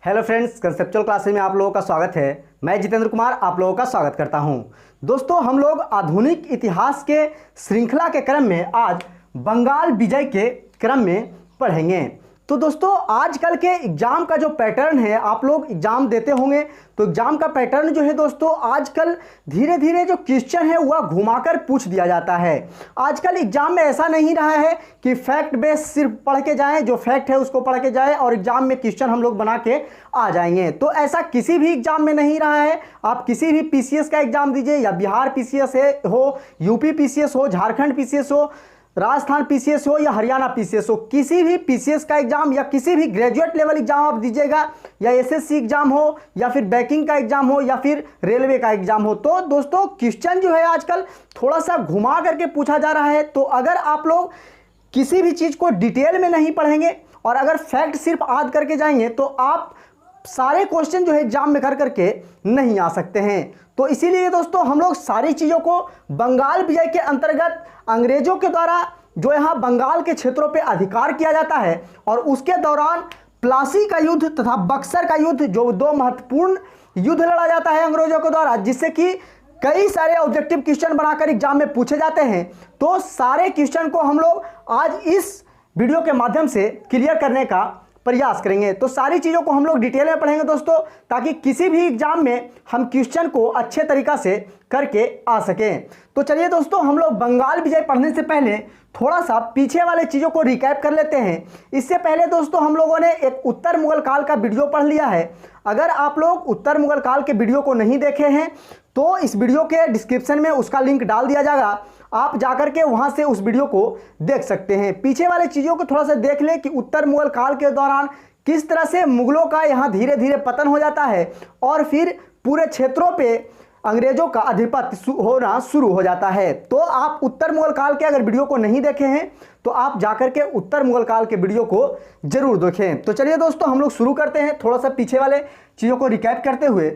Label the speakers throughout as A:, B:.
A: Hello friends, conceptual classes में आप लोगों का स्वागत है। मैं जितेंद्र कुमार आप लोगों का स्वागत करता हूं। दोस्तों, हम लोग आधुनिक इतिहास के श्रृंखला के क्रम में आज बंगाल विजय के क्रम में पढ़ेंगे। तो दोस्तों, आजकल के एग्ज़ाम का जो पैटर्न है, आप लोग एग्ज़ाम देते होंगे तो एग्ज़ाम का पैटर्न जो है दोस्तों, आजकल धीरे धीरे जो क्वेश्चन है वह घुमाकर पूछ दिया जाता है। आजकल एग्ज़ाम में ऐसा नहीं रहा है कि फैक्ट बेस सिर्फ पढ़ के जाएं, जो फैक्ट है उसको पढ़ के जाएं और एग्ज़ाम में क्वेश्चन हम लोग बना के आ जाएंगे। तो ऐसा किसी भी एग्ज़ाम में नहीं रहा है। आप किसी भी पीसीएस का एग्ज़ाम दीजिए, या बिहार पीसीएस हो, यूपी पीसीएस हो, झारखंड पीसीएस हो, राजस्थान पीसीएस हो या हरियाणा पीसीएस हो, किसी भी पीसीएस का एग्जाम या किसी भी ग्रेजुएट लेवल एग्जाम आप दीजिएगा, या एसएससी एग्जाम हो या फिर बैंकिंग का एग्जाम हो या फिर रेलवे का एग्जाम हो, तो दोस्तों क्वेश्चन जो है आजकल थोड़ा सा घुमा करके पूछा जा रहा है। तो अगर आप लोग किसी भी चीज़ को डिटेल में नहीं पढ़ेंगे और अगर फैक्ट सिर्फ याद करके जाएंगे तो आप सारे क्वेश्चन जो है एग्जाम में कर करके नहीं आ सकते हैं। तो इसीलिए दोस्तों हम लोग सारी चीज़ों को बंगाल विजय के अंतर्गत अंग्रेजों के द्वारा जो यहाँ बंगाल के क्षेत्रों पे अधिकार किया जाता है और उसके दौरान प्लासी का युद्ध तथा बक्सर का युद्ध, जो दो महत्वपूर्ण युद्ध लड़ा जाता है अंग्रेजों के द्वारा, जिससे कि कई सारे ऑब्जेक्टिव क्वेश्चन बनाकर एग्जाम में पूछे जाते हैं। तो सारे क्वेश्चन को हम लोग आज इस वीडियो के माध्यम से क्लियर करने का प्रयास करेंगे। तो सारी चीज़ों को हम लोग डिटेल में पढ़ेंगे दोस्तों, ताकि किसी भी एग्जाम में हम क्वेश्चन को अच्छे तरीक़ा से करके आ सकें। तो चलिए दोस्तों, हम लोग बंगाल विजय पढ़ने से पहले थोड़ा सा पीछे वाले चीज़ों को रिकैप कर लेते हैं। इससे पहले दोस्तों हम लोगों ने एक उत्तर मुगल काल का वीडियो पढ़ लिया है। अगर आप लोग उत्तर मुगल काल के वीडियो को नहीं देखे हैं तो इस वीडियो के डिस्क्रिप्शन में उसका लिंक डाल दिया जाएगा, आप जाकर के वहां से उस वीडियो को देख सकते हैं। पीछे वाले चीज़ों को थोड़ा सा देख लें कि उत्तर मुगल काल के दौरान किस तरह से मुगलों का यहाँ धीरे धीरे पतन हो जाता है और फिर पूरे क्षेत्रों पे अंग्रेजों का आधिपत्य होना शुरू हो जाता है। तो आप उत्तर मुगल काल के अगर वीडियो को नहीं देखे हैं तो आप जाकर के उत्तर मुगल काल के वीडियो को जरूर देखें। तो चलिए दोस्तों, हम लोग शुरू करते हैं थोड़ा सा पीछे वाले चीज़ों को रिकैप करते हुए।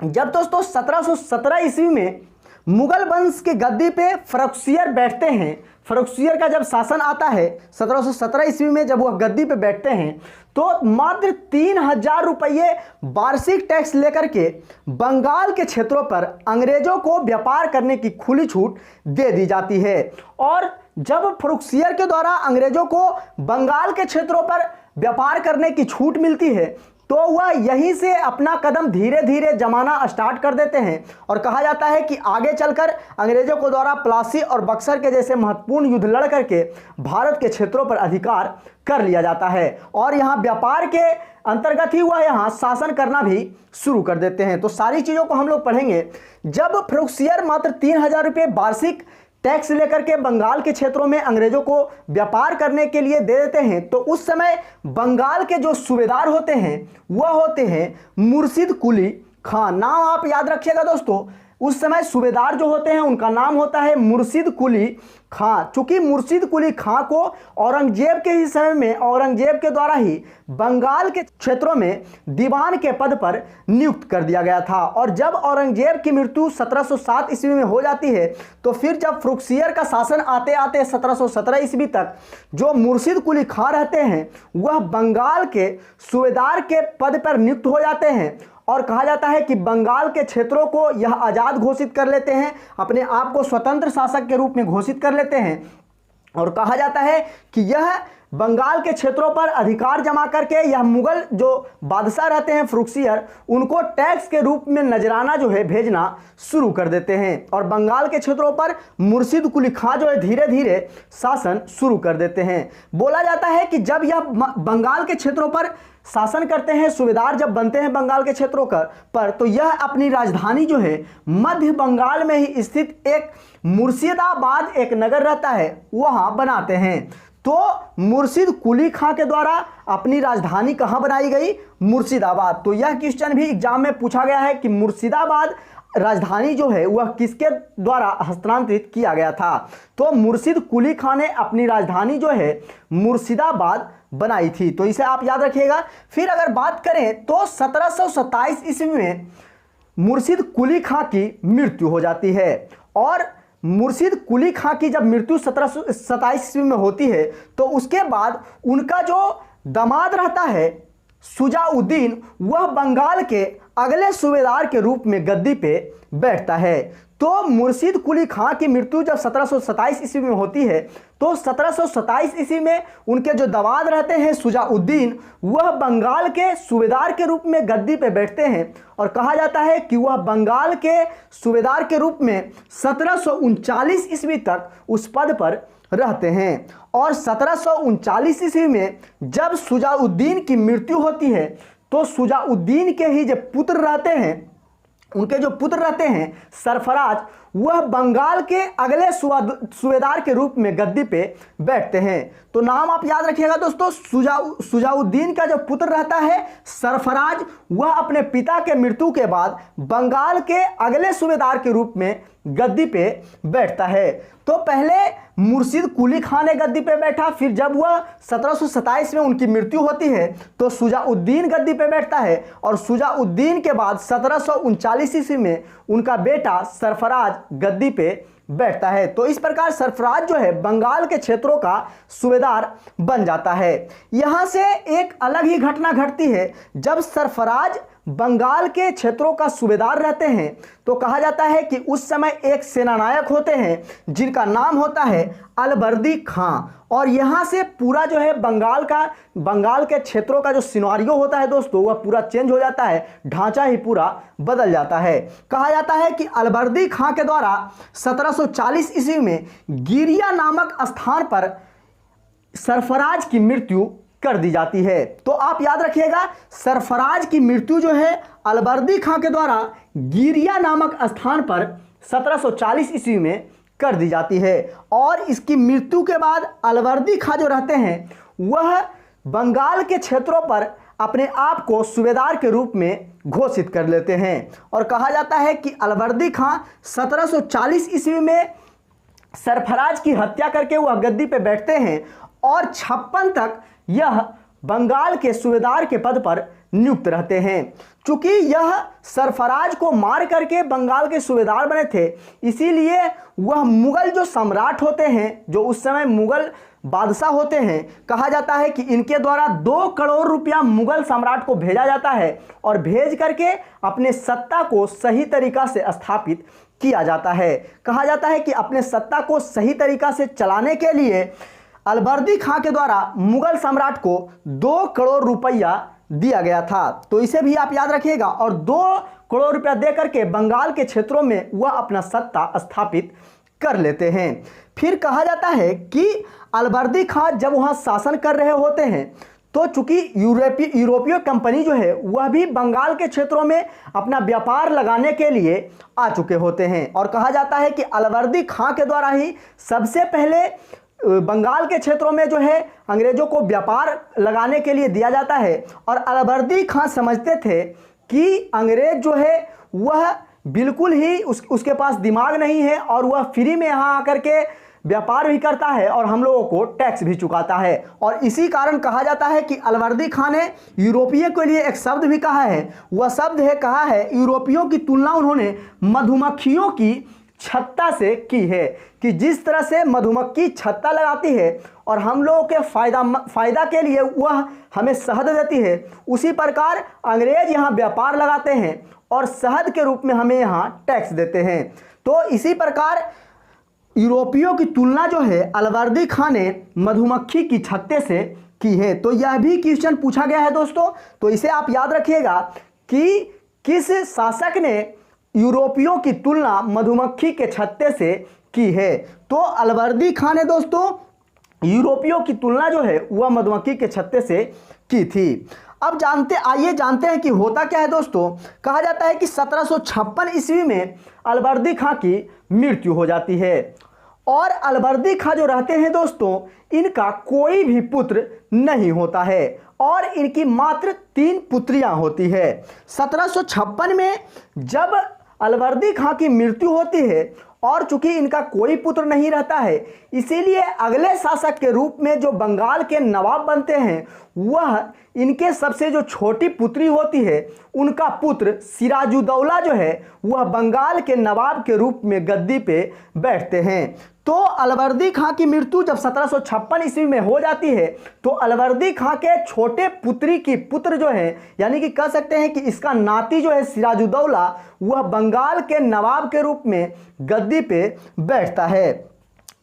A: जब दोस्तों 1717 ईस्वी में मुगल वंश के गद्दी पे फर्रुखसियर बैठते हैं, फर्रुखसियर का जब शासन आता है 1717 ईस्वी में, जब वह गद्दी पे बैठते हैं तो मात्र 3000 रुपये वार्षिक टैक्स लेकर के बंगाल के क्षेत्रों पर अंग्रेजों को व्यापार करने की खुली छूट दे दी जाती है। और जब फर्रुखसियर के द्वारा अंग्रेजों को बंगाल के क्षेत्रों पर व्यापार करने की छूट मिलती है तो वह यहीं से अपना कदम धीरे धीरे जमाना स्टार्ट कर देते हैं। और कहा जाता है कि आगे चलकर अंग्रेजों को द्वारा प्लासी और बक्सर के जैसे महत्वपूर्ण युद्ध लड़ करके भारत के क्षेत्रों पर अधिकार कर लिया जाता है और यहाँ व्यापार के अंतर्गत ही वह यहाँ शासन करना भी शुरू कर देते हैं। तो सारी चीज़ों को हम लोग पढ़ेंगे। जब फर्रुखसियर मात्र 3000 रुपये वार्षिक टैक्स लेकर के बंगाल के क्षेत्रों में अंग्रेजों को व्यापार करने के लिए दे देते हैं तो उस समय बंगाल के जो सूबेदार होते हैं वह होते हैं मुर्शिद कुली खान। नाम आप याद रखिएगा दोस्तों, उस समय सूबेदार जो होते हैं उनका नाम होता है मुर्शिद कुली खां। चूंकि मुर्शिद कुली खां को औरंगजेब के ही समय में औरंगजेब के द्वारा ही बंगाल के क्षेत्रों में दीवान के पद पर नियुक्त कर दिया गया था। और जब औरंगजेब की मृत्यु 1707 ईस्वी में हो जाती है तो फिर जब फर्रुखसियर का शासन आते आते 1717 ईस्वी तक जो मुर्शिद कुली खां रहते हैं वह बंगाल के सूबेदार के पद पर नियुक्त हो जाते हैं और कहा जाता है कि बंगाल के क्षेत्रों को यह आज़ाद घोषित कर लेते हैं, अपने आप को स्वतंत्र शासक के रूप में घोषित कर लेते हैं। और कहा जाता है कि यह बंगाल के क्षेत्रों पर अधिकार जमा करके यह मुगल जो बादशाह रहते हैं फर्रुखसियर, उनको टैक्स के रूप में नजराना जो है भेजना शुरू कर देते हैं और बंगाल के क्षेत्रों पर मुर्शिद कुली खां जो है धीरे धीरे शासन शुरू कर देते हैं। बोला जाता है कि जब यह बंगाल के क्षेत्रों पर शासन करते हैं, सूबेदार जब बनते हैं बंगाल के क्षेत्रों पर, तो यह अपनी राजधानी जो है मध्य बंगाल में ही स्थित एक मुर्शिदाबाद एक नगर रहता है वहां बनाते हैं। तो मुर्शिद कुली खां के द्वारा अपनी राजधानी कहां बनाई गई? मुर्शिदाबाद। तो यह क्वेश्चन भी एग्जाम में पूछा गया है कि मुर्शिदाबाद राजधानी जो है वह किसके द्वारा हस्तांतरित किया गया था? तो मुर्शिद कुली खां ने अपनी राजधानी जो है मुर्शिदाबाद बनाई थी। तो इसे आप याद रखिएगा। फिर अगर बात करें तो 1727 ईस्वी में मुर्शिद कुली खां की मृत्यु हो जाती है और मुर्शिद कुली खां की जब मृत्यु 1727 ईस्वी में होती है तो उसके बाद उनका जो दामाद रहता है शुजाउद्दीन वह बंगाल के अगले सूबेदार के रूप में गद्दी पे बैठता है। तो मुर्शिद कुली खां की मृत्यु जब 1727 ईस्वी में होती है तो 1727 ईस्वी में उनके जो दवाद रहते हैं शुजाउद्दीन, वह बंगाल के सूबेदार के रूप में गद्दी पे बैठते हैं और कहा जाता है कि वह बंगाल के सूबेदार के रूप में 1739 ईस्वी तक उस पद पर रहते हैं। और 1739 ईस्वी में जब शुजाउद्दीन की मृत्यु होती है तो शुजाउद्दीन के ही जो पुत्र रहते हैं, उनके जो पुत्र रहते हैं सरफराज, वह बंगाल के अगले सूबेदार के रूप में गद्दी पे बैठते हैं। तो नाम आप याद रखिएगा दोस्तों, शुजाउद्दीन का जो पुत्र रहता है सरफराज, वह अपने पिता के मृत्यु के बाद बंगाल के अगले सूबेदार के रूप में गद्दी पे बैठता है। तो पहले मुर्शिद कुली खां ने गद्दी पे बैठा, फिर जब वह 1727 में उनकी मृत्यु होती है तो शुजाउद्दीन गद्दी पे बैठता है और शुजाउद्दीन के बाद 1739 ईस्वी में उनका बेटा सरफराज गद्दी पे बैठता है। तो इस प्रकार सरफराज जो है बंगाल के क्षेत्रों का सूबेदार बन जाता है। यहाँ से एक अलग ही घटना घटती है, जब सरफराज बंगाल के क्षेत्रों का सूबेदार रहते हैं तो कहा जाता है कि उस समय एक सेनानायक होते हैं जिनका नाम होता है अलबर्दी खां। और यहाँ से पूरा जो है बंगाल के क्षेत्रों का जो सिनेरियो होता है दोस्तों, वह पूरा चेंज हो जाता है, ढांचा ही पूरा बदल जाता है। कहा जाता है कि अलबर्दी खां के द्वारा 1740 ईस्वी में गिरिया नामक स्थान पर सरफराज की मृत्यु कर दी जाती है। तो आप याद रखिएगा, सरफराज की मृत्यु जो है अलबर्दी खां के द्वारा गिरिया नामक स्थान पर 1740 ईस्वी में कर दी जाती है। और इसकी मृत्यु के बाद अलबर्दी खां जो रहते हैं वह बंगाल के क्षेत्रों पर अपने आप को सूबेदार के रूप में घोषित कर लेते हैं। और कहा जाता है कि अलबर्दी खां 1740 ईस्वी में सरफराज की हत्या करके वह गद्दी पे बैठते हैं और 56 तक यह बंगाल के सूबेदार के पद पर नियुक्त रहते हैं। चूंकि यह सरफराज को मार करके बंगाल के सूबेदार बने थे, इसीलिए वह मुगल जो सम्राट होते हैं, जो उस समय मुगल बादशाह होते हैं, कहा जाता है कि इनके द्वारा 2 करोड़ रुपया मुगल सम्राट को भेजा जाता है और भेज करके अपने सत्ता को सही तरीका से स्थापित किया जाता है। कहा जाता है कि अपने सत्ता को सही तरीका से चलाने के लिए अलबर्दी खां के द्वारा मुगल सम्राट को 2 करोड़ रुपया दिया गया था। तो इसे भी आप याद रखिएगा। और 2 करोड़ रुपया दे करके बंगाल के क्षेत्रों में वह अपना सत्ता स्थापित कर लेते हैं। फिर कहा जाता है कि अलबर्दी खां जब वहाँ शासन कर रहे होते हैं तो चूंकि यूरोपीय कंपनी जो है वह भी बंगाल के क्षेत्रों में अपना व्यापार लगाने के लिए आ चुके होते हैं। और कहा जाता है कि अलबर्दी खां के द्वारा ही सबसे पहले बंगाल के क्षेत्रों में जो है अंग्रेजों को व्यापार लगाने के लिए दिया जाता है। और अलबर्दी खां समझते थे कि अंग्रेज जो है वह बिल्कुल ही उसके पास दिमाग नहीं है और वह फ्री में यहाँ आकर के व्यापार भी करता है और हम लोगों को टैक्स भी चुकाता है। और इसी कारण कहा जाता है कि अलबर्दी खां ने यूरोपीय के लिए एक शब्द भी कहा है, वह शब्द है, कहा है यूरोपियों की तुलना उन्होंने मधुमक्खियों की छत्ता से की है, कि जिस तरह से मधुमक्खी छत्ता लगाती है और हम लोगों के फायदा के लिए वह हमें शहद देती है, उसी प्रकार अंग्रेज यहाँ व्यापार लगाते हैं और शहद के रूप में हमें यहाँ टैक्स देते हैं। तो इसी प्रकार यूरोपियों की तुलना जो है अलबर्दी खां ने मधुमक्खी की छत्ते से की है। तो यह भी क्वेश्चन पूछा गया है दोस्तों, तो इसे आप याद रखिएगा कि किस शासक ने यूरोपियों की तुलना मधुमक्खी के छत्ते से की है। तो अलबर्दी खां ने दोस्तों यूरोपियों की तुलना जो है वह मधुमक्खी के छत्ते से की थी। अब आइए जानते हैं कि होता क्या है दोस्तों। कहा जाता है कि 1756 ईस्वी में अलबर्दी खां की मृत्यु हो जाती है और अलबर्दी खां जो रहते हैं दोस्तों, इनका कोई भी पुत्र नहीं होता है और इनकी मात्र 3 पुत्रियां होती है। 1756 में जब अलबर्दी खां की मृत्यु होती है और चूंकि इनका कोई पुत्र नहीं रहता है, इसीलिए अगले शासक के रूप में जो बंगाल के नवाब बनते हैं वह इनके सबसे जो छोटी पुत्री होती है उनका पुत्र सिराजुद्दौला जो है वह बंगाल के नवाब के रूप में गद्दी पे बैठते हैं। तो अलवर्दी खां की मृत्यु जब 1756 ईस्वी में हो जाती है तो अलवर्दी खां के छोटे पुत्री की पुत्र जो है, यानी कि कह सकते हैं कि इसका नाती जो है सिराजुद्दौला, वह बंगाल के नवाब के रूप में गद्दी पे बैठता है।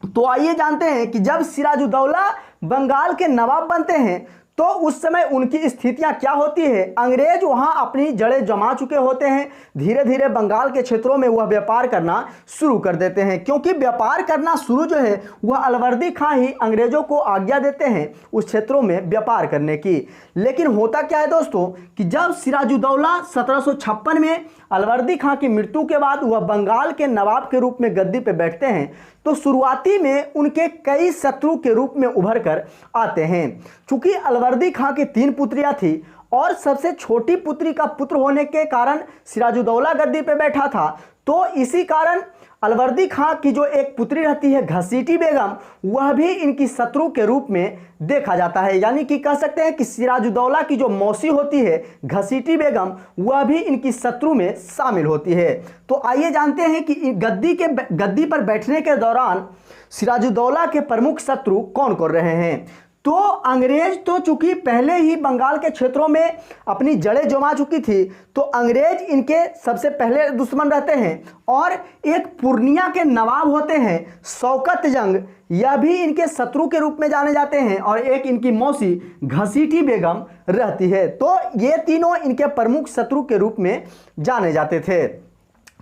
A: तो आइए जानते हैं कि जब सिराजुद्दौला बंगाल के नवाब बनते हैं तो उस समय उनकी स्थितियां क्या होती है। अंग्रेज वहां अपनी जड़ें जमा चुके होते हैं, धीरे धीरे बंगाल के क्षेत्रों में वह व्यापार करना शुरू कर देते हैं, क्योंकि व्यापार करना शुरू जो है वह अलवर्दी खां ही अंग्रेजों को आज्ञा देते हैं उस क्षेत्रों में व्यापार करने की। लेकिन होता क्या है दोस्तों कि जब सिराजुद्दौला 1756 में अलवर्दी खां की मृत्यु के बाद वह बंगाल के नवाब के रूप में गद्दी पर बैठते हैं तो शुरुआती में उनके कई शत्रु के रूप में उभर कर आते हैं। चूंकि अलवर्दी खां की 3 पुत्रियां थी और सबसे छोटी पुत्री का पुत्र होने के कारण सिराजुद्दौला गद्दी पे बैठा था, तो इसी कारण अलवर्दी खां की जो एक पुत्री रहती है घसीटी बेगम, वह भी इनकी शत्रु के रूप में देखा जाता है। यानी कि कह सकते हैं कि सिराजुद्दौला की जो मौसी होती है घसीटी बेगम, वह भी इनकी शत्रु में शामिल होती है। तो आइए जानते हैं कि गद्दी पर बैठने के दौरान सिराजुद्दौला के प्रमुख शत्रु कौन कौन रहे हैं। तो अंग्रेज तो चूंकि पहले ही बंगाल के क्षेत्रों में अपनी जड़ें जमा चुकी थी, तो अंग्रेज इनके सबसे पहले दुश्मन रहते हैं। और एक पूर्णिया के नवाब होते हैं शौकत जंग, यह भी इनके शत्रु के रूप में जाने जाते हैं, और एक इनकी मौसी घसीटी बेगम रहती है। तो ये तीनों इनके प्रमुख शत्रु के रूप में जाने जाते थे।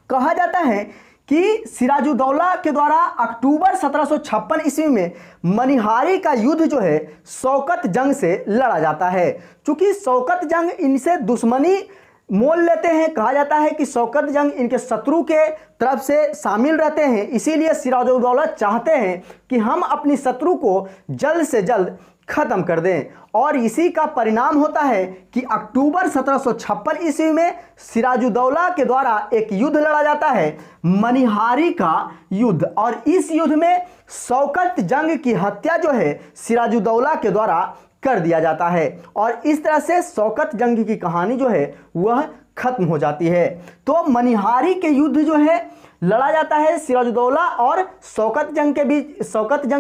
A: कहा जाता है कि सिराजुद्दौला के द्वारा अक्टूबर 1756 ईस्वी में मनिहारी का युद्ध जो है शौकत जंग से लड़ा जाता है। चूंकि शौकत जंग इनसे दुश्मनी मोल लेते हैं, कहा जाता है कि शौकत जंग इनके शत्रु के तरफ से शामिल रहते हैं, इसीलिए सिराजुद्दौला चाहते हैं कि हम अपनी शत्रु को जल्द से जल्द खत्म कर दें। और इसी का परिणाम होता है कि अक्टूबर 1756 ईस्वी में सिराजुद्दौला के द्वारा एक युद्ध लड़ा जाता है, मनिहारी का युद्ध। और इस युद्ध में शौकत जंग की हत्या जो है सिराजुद्दौला के द्वारा कर दिया जाता है, और इस तरह से शौकत जंग की कहानी जो है वह खत्म हो जाती है। तो मनिहारी के युद्ध जो है लड़ा जाता है सिराजुद्दौला और शौकत जंग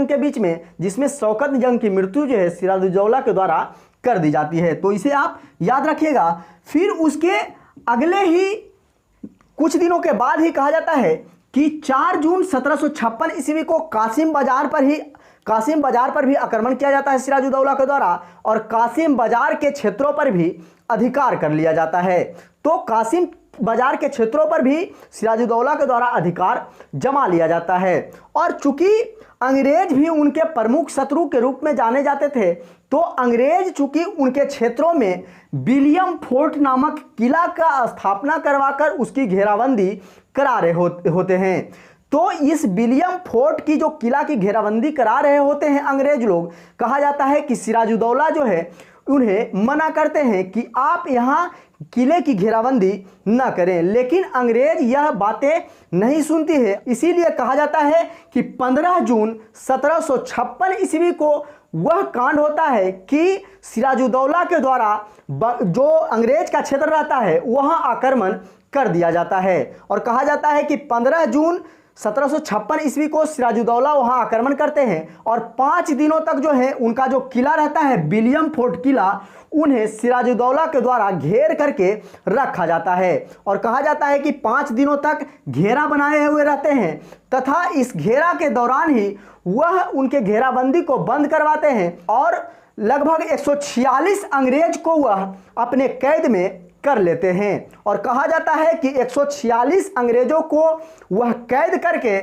A: के बीच में, जिसमें शौकत जंग की मृत्यु जो है सिराजुद्दौला के द्वारा कर दी जाती है। तो इसे आप याद रखिएगा। फिर उसके अगले ही कुछ दिनों के बाद ही कहा जाता है कि 4 जून 1756 ईस्वी को कासिम बाजार पर भी आक्रमण किया जाता है सिराजुद्दौला के द्वारा, और कासिम बाजार के क्षेत्रों पर भी अधिकार कर लिया जाता है। तो कासिम बाजार के क्षेत्रों पर भी सिराजुद्दौला के द्वारा अधिकार जमा लिया जाता है। और चूंकि अंग्रेज भी उनके प्रमुख शत्रु के रूप में जाने जाते थे, तो अंग्रेज चूंकि उनके क्षेत्रों में विलियम फोर्ट नामक किला का स्थापना करवाकर उसकी घेराबंदी करा रहे होते हैं। तो इस विलियम फोर्ट की जो किला की घेराबंदी करा रहे होते हैं अंग्रेज लोग, कहा जाता है कि सिराजुद्दौला जो है उन्हें मना करते हैं कि आप यहाँ किले की घेराबंदी न करें, लेकिन अंग्रेज यह बातें नहीं सुनती है। इसीलिए कहा जाता है कि 15 जून 1756 ईस्वी को वह कांड होता है कि सिराजुद्दौला के द्वारा जो अंग्रेज का क्षेत्र रहता है वहां आक्रमण कर दिया जाता है। और कहा जाता है कि 15 जून 1756 ईस्वी को सिराजुद्दौला वहां आक्रमण करते हैं, और 5 दिनों तक जो है उनका जो किला रहता है विलियम फोर्ट किला, उन्हें सिराजुद्दौला के द्वारा घेर करके रखा जाता है। और कहा जाता है कि 5 दिनों तक घेरा बनाए हुए रहते हैं, तथा इस घेरा के दौरान ही वह उनके घेराबंदी को बंद करवाते हैं, और लगभग 146 अंग्रेज को वह अपने कैद में कर लेते हैं। और कहा जाता है कि 146 अंग्रेजों को वह कैद करके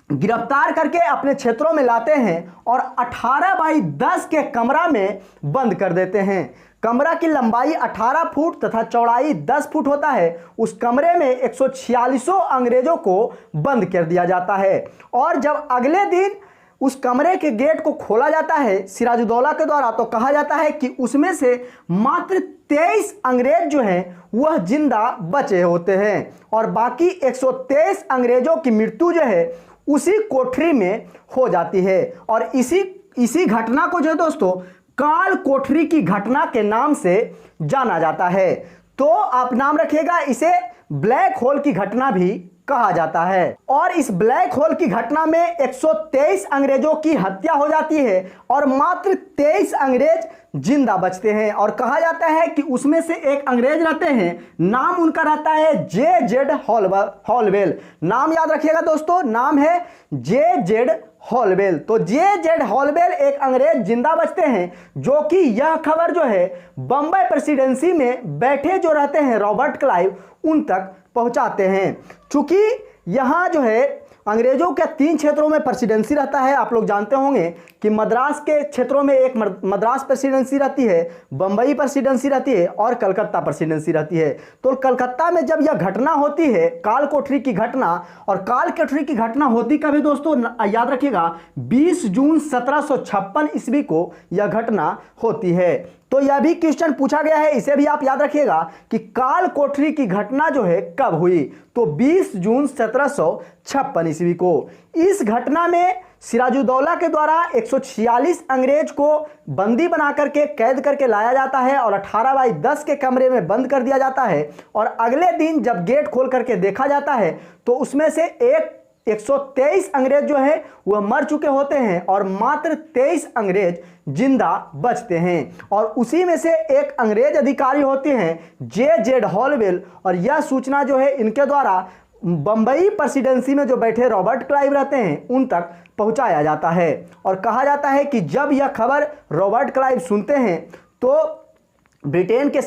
A: गिरफ्तार करके अपने क्षेत्रों में लाते हैं और 18 बाई 10 के कमरा में बंद कर देते हैं। कमरा की लंबाई 18 फुट तथा चौड़ाई 10 फुट होता है। उस कमरे में 146 अंग्रेजों को बंद कर दिया जाता है, और जब अगले दिन उस कमरे के गेट को खोला जाता है सिराजुद्दौला के द्वारा, तो कहा जाता है कि उसमें से मात्र 23 अंग्रेज जो हैं वह जिंदा बचे होते हैं, और बाकी 123 अंग्रेजों की मृत्यु जो है उसी कोठरी में हो जाती है। और इसी घटना को जो दोस्तों काल कोठरी की घटना के नाम से जाना जाता है। तो आप नाम रखिएगा, इसे ब्लैक होल की घटना भी कहा जाता है। और इस ब्लैक होल की घटना में 123 अंग्रेजों की हत्या हो जाती है और मात्र 23 अंग्रेज जिंदा बचते हैं। और कहा जाता है कि उसमें से एक अंग्रेज रहते हैं, नाम उनका रहता है जे.जेड. हॉलवेल। नाम याद रखिएगा दोस्तों, नाम है जे.जेड. हॉलवेल। तो जे.जेड. हॉलवेल एक अंग्रेज जिंदा बचते हैं, जो कि यह खबर जो है बंबई प्रेसिडेंसी में बैठे जो रहते हैं रॉबर्ट क्लाइव, उन तक पहुंचाते हैं। चूंकि यहां जो है अंग्रेजों के 3 क्षेत्रों में प्रेसिडेंसी रहता है। आप लोग जानते होंगे कि मद्रास के क्षेत्रों में एक मद्रास प्रेसिडेंसी रहती है, बंबई प्रेसिडेंसी रहती है और कलकत्ता प्रेसिडेंसी रहती है। तो कलकत्ता में जब यह घटना होती है काल कोठरी की घटना, और काल कोठरी की घटना होती कब है दोस्तों, याद रखिएगा 20 जून 1756 ईस्वी को यह घटना होती है। तो यह भी क्वेश्चन पूछा गया है, इसे भी आप याद रखिएगा कि काल कोठरी की घटना जो है कब हुई, तो 20 जून 1756 ईस्वी को। इस घटना में सिराजुद्दौला के द्वारा 146 अंग्रेज को बंदी बना करके कैद करके लाया जाता है और 18x10 के कमरे में बंद कर दिया जाता है। और अगले दिन जब गेट खोल करके देखा जाता है तो उसमें से 123 अंग्रेज जो है वह मर चुके होते हैं और मात्र 23 अंग्रेज जिंदा बचते हैं। और उसी में से एक अंग्रेज अधिकारी होते हैं जे.जेड. हॉलवेल, और यह सूचना जो है इनके द्वारा बंबई प्रेसिडेंसी में जो बैठे रॉबर्ट क्लाइव रहते हैं उन तक पहुंचाया जाता है। और कहा जाता है कि जब यह खबर रॉबर्ट क्लाइव सुनते हैं तो ब्रिटेन के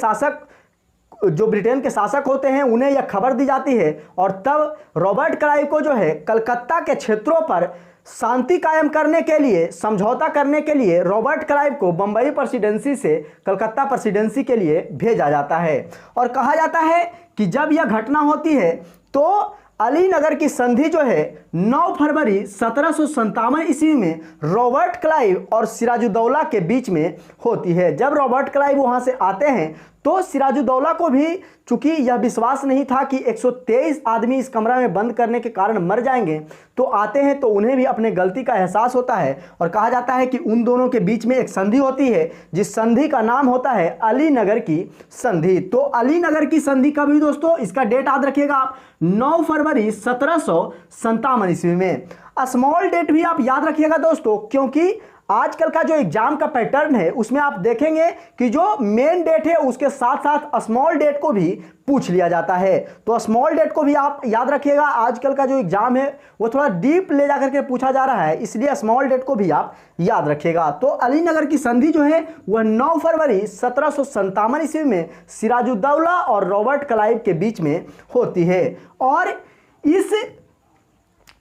A: शासक होते हैं उन्हें यह खबर दी जाती है, और तब रॉबर्ट क्लाइव को जो है कलकत्ता के क्षेत्रों पर शांति कायम करने के लिए, समझौता करने के लिए रॉबर्ट क्लाइव को बंबई प्रेसिडेंसी से कलकत्ता प्रेसिडेंसी के लिए भेजा जाता है। और कहा जाता है कि जब यह घटना होती है तो अलीनगर की संधि जो है 9 फरवरी 1757 ईस्वी में रॉबर्ट क्लाइव और सिराजुद्दौला के बीच में होती है। जब रॉबर्ट क्लाइव वहां से आते हैं तो सिराजुद्दौला को भी चूंकि यह विश्वास नहीं था कि 123 आदमी इस कमरा में बंद करने के कारण मर जाएंगे, तो आते हैं तो उन्हें भी अपने गलती का एहसास होता है। और कहा जाता है कि उन दोनों के बीच में एक संधि होती है, जिस संधि का नाम होता है अलीनगर की संधि। तो अलीनगर की संधि कब हुई दोस्तों, इसका डेट याद रखिएगा आप, 9 फरवरी 1757 ईस्वी में। स्मॉल डेट भी आप याद रखिएगा दोस्तों, क्योंकि आजकल का जो एग्जाम का पैटर्न है उसमें आप देखेंगे कि जो मेन डेट है उसके साथ साथ स्मॉल डेट को भी पूछ लिया जाता है। तो स्मॉल डेट को भी आप याद रखिएगा, आजकल का जो एग्जाम है वो थोड़ा डीप ले जाकर के पूछा जा रहा है, इसलिए स्मॉल डेट को भी आप याद रखिएगा। तो अलीनगर की संधि जो है वह 9 फरवरी 1757 ईस्वी में सिराजुद्दौला और रॉबर्ट क्लाइव के बीच में होती है। और इस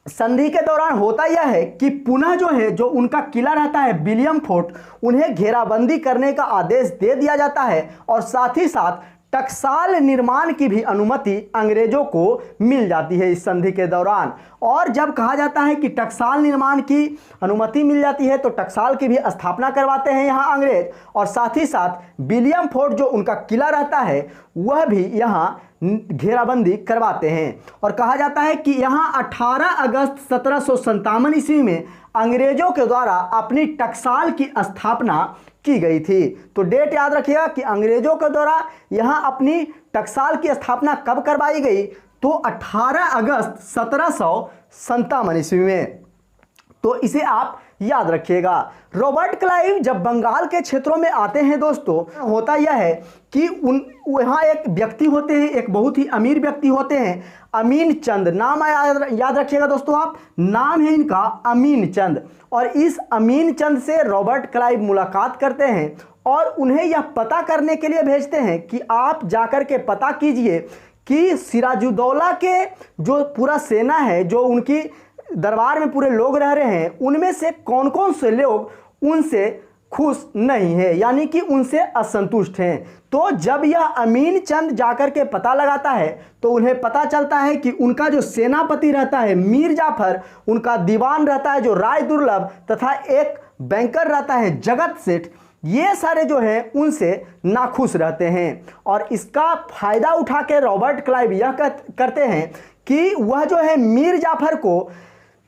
A: संधि के दौरान होता यह है कि पुनः जो है जो उनका किला रहता है विलियम फोर्ट, उन्हें घेराबंदी करने का आदेश दे दिया जाता है और साथ ही साथ टकसाल निर्माण की भी अनुमति अंग्रेजों को मिल जाती है इस संधि के दौरान। और जब कहा जाता है कि टकसाल निर्माण की अनुमति मिल जाती है तो टकसाल की भी स्थापना करवाते हैं यहाँ अंग्रेज, और साथ ही साथ विलियम फोर्ट जो उनका किला रहता है वह भी यहाँ घेराबंदी करवाते हैं। और कहा जाता है कि यहाँ 18 अगस्त 1757 ईस्वी में अंग्रेजों के द्वारा अपनी टकसाल की स्थापना की गई थी। तो डेट याद रखिएगा कि अंग्रेजों के द्वारा यहाँ अपनी टकसाल की स्थापना कब करवाई गई, तो 18 अगस्त 1757 ईस्वी में। तो इसे आप याद रखिएगा। रॉबर्ट क्लाइव जब बंगाल के क्षेत्रों में आते हैं दोस्तों, होता यह है कि वहाँ एक व्यक्ति होते हैं, एक बहुत ही अमीर व्यक्ति होते हैं, अमीन चंद। नाम याद रखिएगा दोस्तों आप, नाम है इनका अमीन चंद। और इस अमीन चंद से रॉबर्ट क्लाइव मुलाकात करते हैं और उन्हें यह पता करने के लिए भेजते हैं कि आप जाकर के पता कीजिए कि सिराजुद्दौला के जो पूरा सेना है, जो उनकी दरबार में पूरे लोग रह रहे हैं, उनमें से कौन कौन से लोग उनसे खुश नहीं है, यानी कि उनसे असंतुष्ट हैं। तो जब यह अमीन चंद जाकर के पता लगाता है तो उन्हें पता चलता है कि उनका जो सेनापति रहता है मीर जाफर, उनका दीवान रहता है जो राय दुर्लभ, तथा एक बैंकर रहता है जगत सेठ, ये सारे जो हैं उनसे नाखुश रहते हैं। और इसका फायदा उठा के रॉबर्ट क्लाइव यह करते हैं कि वह जो है मीर जाफर को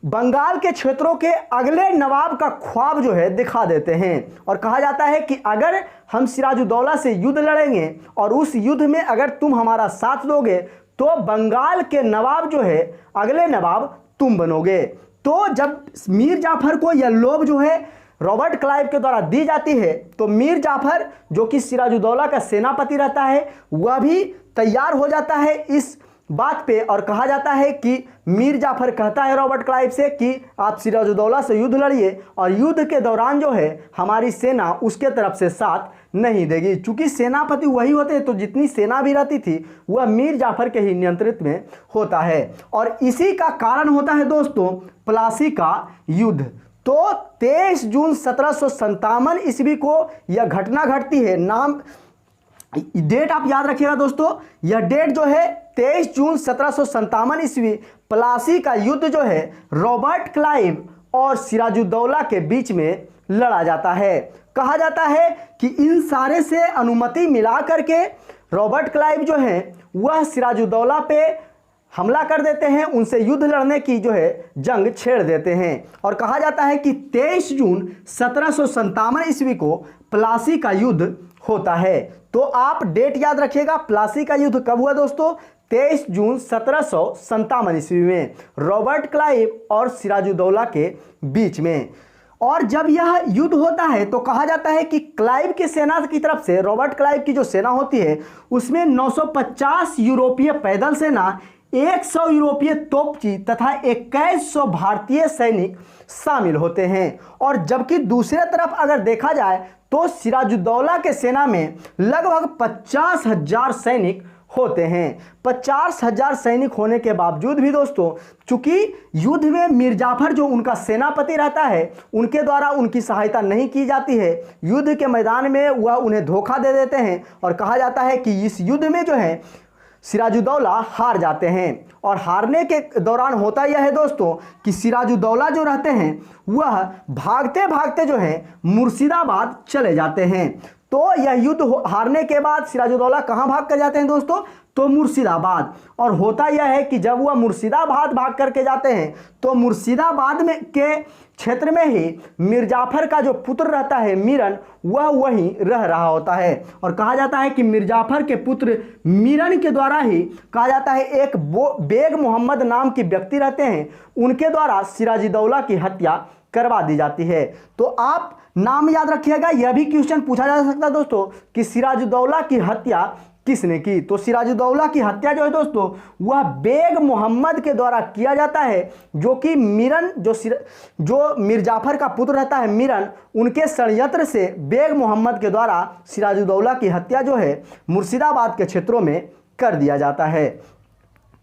A: बंगाल के क्षेत्रों के अगले नवाब का ख्वाब जो है दिखा देते हैं। और कहा जाता है कि अगर हम सिराजुद्दौला से युद्ध लड़ेंगे और उस युद्ध में अगर तुम हमारा साथ दोगे तो बंगाल के नवाब जो है अगले नवाब तुम बनोगे। तो जब मीर जाफर को यह लोभ जो है रॉबर्ट क्लाइव के द्वारा दी जाती है तो मीर जाफर जो कि सिराजुद्दौला का सेनापति रहता है वह भी तैयार हो जाता है इस बात पे। और कहा जाता है कि मीर जाफर कहता है रॉबर्ट क्लाइव से कि आप सिराजुद्दौला से युद्ध लड़िए और युद्ध के दौरान जो है हमारी सेना उसके तरफ से साथ नहीं देगी। चूंकि सेनापति वही होते हैं तो जितनी सेना भी रहती थी वह मीर जाफर के ही नियंत्रित में होता है। और इसी का कारण होता है दोस्तों प्लासी का युद्ध। तो 23 जून 1757 ईस्वी को यह घटना घटती है। नाम डेट आप याद रखिएगा दोस्तों, यह डेट जो है 23 जून 1757 ईस्वी प्लासी का युद्ध जो है रॉबर्ट क्लाइव और सिराजुद्दौला के बीच में लड़ा जाता है। कहा जाता है कि इन सारे से अनुमति मिला करके रॉबर्ट क्लाइव जो है वह सिराजुद्दौला पे हमला कर देते हैं, उनसे युद्ध लड़ने की जो है जंग छेड़ देते हैं। और कहा जाता है कि 23 जून 1757 ईस्वी को प्लासी का युद्ध होता है। तो आप डेट याद रखिएगा, प्लासी का युद्ध कब हुआ दोस्तों? 23 जून 1757 ईस्वी में रॉबर्ट क्लाइव और सिराजुद्दौला के बीच में। और जब यह युद्ध होता है तो कहा जाता है कि क्लाइव की सेना की तरफ से, रॉबर्ट क्लाइव की जो सेना होती है उसमें 950 यूरोपीय पैदल सेना, 100 यूरोपीय तोपची तथा 2100 भारतीय सैनिक शामिल होते हैं। और जबकि दूसरे तरफ अगर देखा जाए तो सिराजुद्दौला के सेना में लगभग 50,000 सैनिक होते हैं। 50,000 सैनिक होने के बावजूद भी दोस्तों चूंकि युद्ध में मीर जाफर जो उनका सेनापति रहता है उनके द्वारा उनकी सहायता नहीं की जाती है, युद्ध के मैदान में वह उन्हें धोखा दे देते हैं। और कहा जाता है कि इस युद्ध में जो है सिराजुद्दौला हार जाते हैं। और हारने के दौरान होता यह है दोस्तों कि सिराजुद्दौला जो रहते हैं वह भागते भागते जो है मुर्शिदाबाद चले जाते हैं। तो यह युद्ध हारने के बाद सिराजुद्दौला कहाँ भाग कर जाते हैं दोस्तों? तो मुर्शिदाबाद। और होता यह है कि जब वह मुर्शिदाबाद भाग करके जाते हैं तो मुर्शिदाबाद में के क्षेत्र में ही मीर जाफर का जो पुत्र रहता है मीरन, वह वहीं रह रहा होता है। और कहा जाता है कि मीर जाफर के पुत्र मीरन के द्वारा ही कहा जाता है एक बेग मोहम्मद नाम के व्यक्ति रहते हैं, उनके द्वारा सिराजुद्दौला की हत्या करवा दी जाती है। तो आप नाम याद रखिएगा, यह भी क्वेश्चन पूछा जा सकता है दोस्तों कि सिराजुद्दौला की हत्या किसने की? तो सिराजुद्दौला की हत्या जो है दोस्तों वह बेग मोहम्मद के द्वारा किया जाता है, जो कि मीरन जो मीर जाफर का पुत्र रहता है मीरन, उनके षड्यंत्र से बेग मोहम्मद के द्वारा सिराजुद्दौला की हत्या जो है मुर्शिदाबाद के क्षेत्रों में कर दिया जाता है।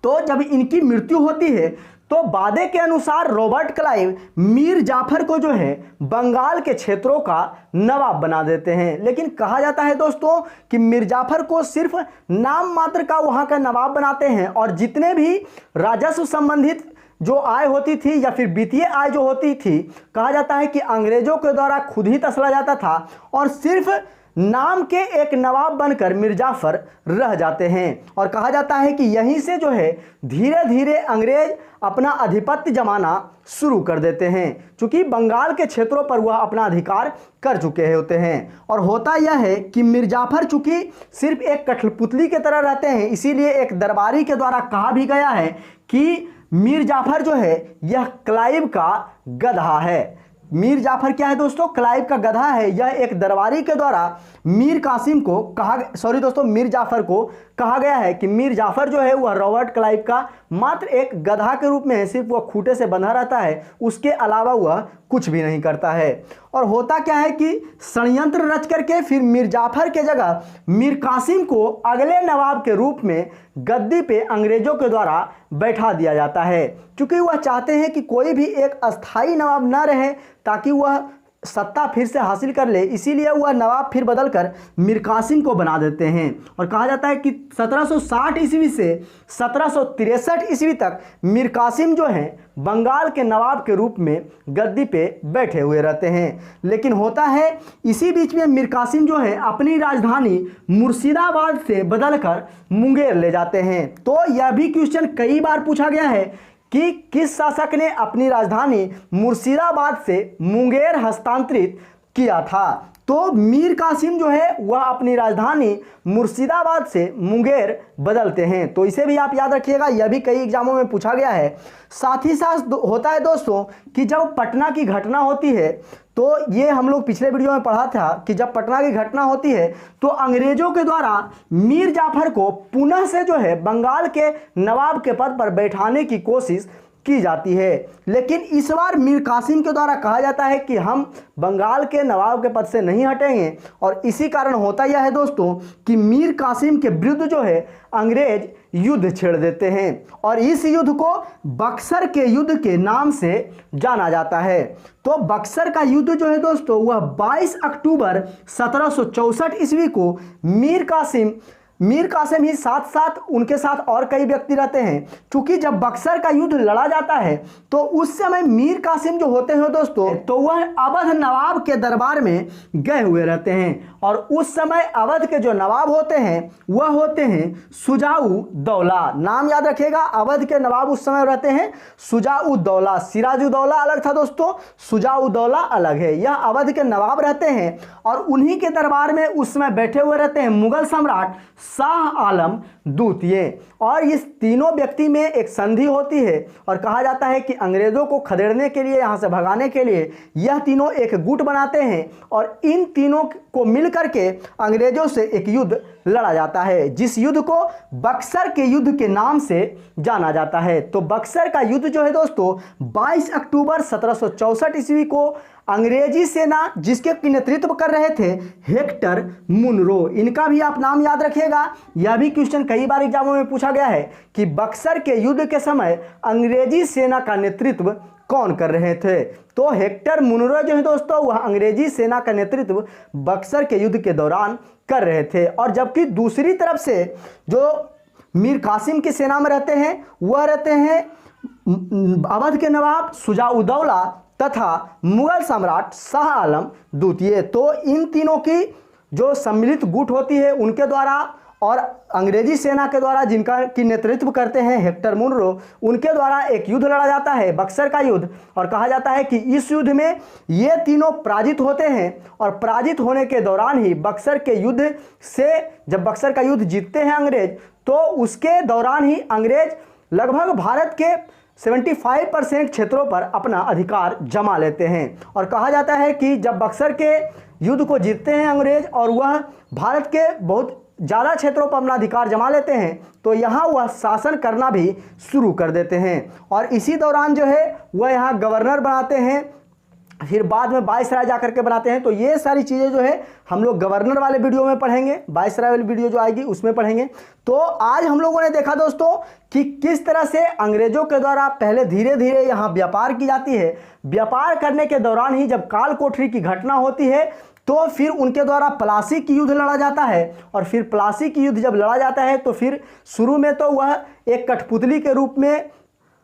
A: तो जब इनकी मृत्यु होती है तो वादे के अनुसार रॉबर्ट क्लाइव मीर जाफर को जो है बंगाल के क्षेत्रों का नवाब बना देते हैं। लेकिन कहा जाता है दोस्तों कि मीर जाफर को सिर्फ नाम मात्र का वहां का नवाब बनाते हैं और जितने भी राजस्व संबंधित जो आय होती थी या फिर वित्तीय आय जो होती थी, कहा जाता है कि अंग्रेजों के द्वारा खुद ही तसला जाता था और सिर्फ नाम के एक नवाब बनकर मीर जाफर रह जाते हैं। और कहा जाता है कि यहीं से जो है धीरे धीरे अंग्रेज अपना आधिपत्य जमाना शुरू कर देते हैं, क्योंकि बंगाल के क्षेत्रों पर वह अपना अधिकार कर चुके होते हैं। और होता यह है कि मीर जाफर चूंकि सिर्फ एक कठपुतली के तरह रहते हैं, इसीलिए एक दरबारी के द्वारा कहा भी गया है कि मीर जाफर जो है यह क्लाइव का गधा है। मीर जाफर क्या है दोस्तों? क्लाइव का गधा है। यह एक दरबारी के द्वारा मीर कासिम को मीर जाफर को कहा गया है कि मीर जाफर जो है वह रॉबर्ट क्लाइव का मात्र एक गधा के रूप में है, सिर्फ वह खूंटे से बंधा रहता है, उसके अलावा वह कुछ भी नहीं करता है। और होता क्या है कि षड्यंत्र रच करके फिर मीर जाफर के जगह मीर कासिम को अगले नवाब के रूप में गद्दी पे अंग्रेजों के द्वारा बैठा दिया जाता है, क्योंकि वह चाहते हैं कि कोई भी एक अस्थाई नवाब न रहे ताकि वह सत्ता फिर से हासिल कर ले, इसीलिए वह नवाब फिर बदलकर मीर कासिम को बना देते हैं। और कहा जाता है कि 1760 ईस्वी से 1763 ईस्वी तक मीर कासिम जो हैं बंगाल के नवाब के रूप में गद्दी पे बैठे हुए रहते हैं। लेकिन होता है इसी बीच में मीर कासिम जो है अपनी राजधानी मुर्शिदाबाद से बदलकर मुंगेर ले जाते हैं। तो यह भी क्वेश्चन कई बार पूछा गया है कि किस शासक ने अपनी राजधानी मुर्शिदाबाद से मुंगेर हस्तांतरित किया था। तो मीर कासिम जो है वह अपनी राजधानी मुर्शिदाबाद से मुंगेर बदलते हैं। तो इसे भी आप याद रखिएगा, यह भी कई एग्जामों में पूछा गया है। साथ ही साथ होता है दोस्तों कि जब पटना की घटना होती है, तो ये हम लोग पिछले वीडियो में पढ़ा था कि जब पटना की घटना होती है तो अंग्रेजों के द्वारा मीर जाफर को पुनः से जो है बंगाल के नवाब के पद पर बैठाने की कोशिश की जाती है। लेकिन इस बार मीर कासिम के द्वारा कहा जाता है कि हम बंगाल के नवाब के पद से नहीं हटेंगे, और इसी कारण होता यह है दोस्तों कि मीर कासिम के विरुद्ध जो है अंग्रेज युद्ध छेड़ देते हैं, और इस युद्ध को बक्सर के युद्ध के नाम से जाना जाता है। तो बक्सर का युद्ध जो है दोस्तों वह 22 अक्टूबर 1764 ईस्वी को मीर कासिम ही साथ साथ उनके साथ और कई व्यक्ति रहते हैं। क्योंकि जब बक्सर का युद्ध लड़ा जाता है तो उस समय मीर कासिम जो होते हैं दोस्तों, तो वह अवध नवाब के दरबार में गए हुए रहते हैं, और उस समय अवध के जो नवाब होते हैं वह होते हैं शुजाऊ दौला। नाम याद रखिएगा, अवध के नवाब उस समय रहते हैं शुजाऊ दौला। सिराजुद्दौला अलग था दोस्तों, शुजाऊ दौला अलग है। यह अवध के नवाब रहते हैं, और उन्हीं के दरबार में उस समय बैठे हुए रहते हैं मुगल सम्राट शाह आलम द्वितीय। और इस तीनों व्यक्ति में एक संधि होती है, और कहा जाता है कि अंग्रेजों को खदेड़ने के लिए, यहाँ से भगाने के लिए यह तीनों एक गुट बनाते हैं, और इन तीनों को मिल करके अंग्रेजों से एक युद्ध लड़ा जाता है, जिस युद्ध को बक्सर के युद्ध के नाम से जाना जाता है। तो बक्सर का युद्ध जो है दोस्तों 22 अक्टूबर 1764 ईस्वी को अंग्रेजी सेना जिसके नेतृत्व कर रहे थे हेक्टर मुनरो, इनका भी आप नाम याद रखिएगा। यह भी क्वेश्चन कई बार एग्जामों में पूछा गया है कि बक्सर के युद्ध के समय अंग्रेजी सेना का नेतृत्व कौन कर रहे थे। तो हेक्टर मुनरो जो है दोस्तों वह अंग्रेजी सेना का नेतृत्व बक्सर के युद्ध के दौरान कर रहे थे। और जबकि दूसरी तरफ से जो मीर कासिम की सेना में रहते हैं वह रहते हैं अवध के नवाब शुजाउद्दौला तथा मुगल सम्राट शाह आलम द्वितीय। तो इन तीनों की जो सम्मिलित गुट होती है उनके द्वारा और अंग्रेजी सेना के द्वारा जिनका की नेतृत्व करते हैं हेक्टर मुनरो, उनके द्वारा एक युद्ध लड़ा जाता है बक्सर का युद्ध। और कहा जाता है कि इस युद्ध में ये तीनों पराजित होते हैं, और पराजित होने के दौरान ही बक्सर के युद्ध से जब बक्सर का युद्ध जीतते हैं अंग्रेज, तो उसके दौरान ही अंग्रेज लगभग भारत के 75% क्षेत्रों पर अपना अधिकार जमा लेते हैं। और कहा जाता है कि जब बक्सर के युद्ध को जीतते हैं अंग्रेज और वह भारत के बहुत ज़्यादा क्षेत्रों पर अपना अधिकार जमा लेते हैं, तो यहाँ वह शासन करना भी शुरू कर देते हैं। और इसी दौरान जो है वह यहाँ गवर्नर बनाते हैं, फिर बाद में वाइसराय जा करके बनाते हैं। तो ये सारी चीज़ें जो है हम लोग गवर्नर वाले वीडियो में पढ़ेंगे, वाइसराय वाली वीडियो जो आएगी उसमें पढ़ेंगे। तो आज हम लोगों ने देखा दोस्तों कि किस तरह से अंग्रेजों के द्वारा पहले धीरे धीरे यहाँ व्यापार की जाती है। व्यापार करने के दौरान ही जब काल कोठरी की घटना होती है तो फिर उनके द्वारा प्लासी की युद्ध लड़ा जाता है, और फिर प्लासी की युद्ध जब लड़ा जाता है तो फिर शुरू में तो वह एक कठपुतली के रूप में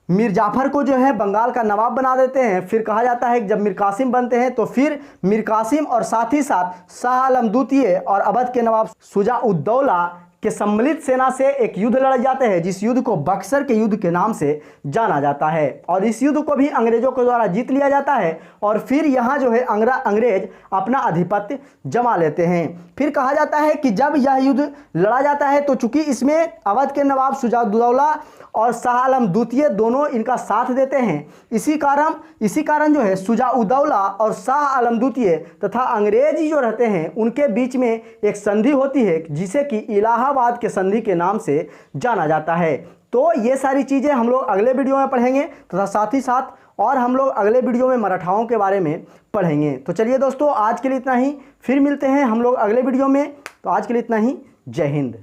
A: मीर जाफर को जो है बंगाल का नवाब बना देते हैं। फिर कहा जाता है कि जब मीर कासिम बनते हैं तो फिर मीर कासिम और साथ ही साथ शाह आलम द्वितीय और अवध के नवाब शुजाउद्दौला के सम्मिलित सेना से एक युद्ध लड़े जाते हैं, जिस युद्ध को बक्सर के युद्ध के नाम से जाना जाता है। और इस युद्ध को भी अंग्रेजों के द्वारा जीत लिया जाता है, और फिर यहाँ जो है अंग्रेज अपना आधिपत्य जमा लेते हैं। फिर कहा जाता है कि जब यह युद्ध लड़ा जाता है तो चूंकि इसमें अवध के नवाब शुजाउद्दौला और शाह आलम द्वितीय दोनों इनका साथ देते हैं, इसी कारण जो है शुजाउद्दौला और शाह आलम द्वितीय तथा अंग्रेज जो रहते हैं उनके बीच में एक संधि होती है, जिसे कि इलाहाबाद के संधि के नाम से जाना जाता है। तो ये सारी चीज़ें हम लोग अगले वीडियो में पढ़ेंगे तथा साथ ही साथ और हम लोग अगले वीडियो में मराठाओं के बारे में पढ़ेंगे। तो चलिए दोस्तों, आज के लिए इतना ही, फिर मिलते हैं हम लोग अगले वीडियो में। तो आज के लिए इतना ही, जय हिंद।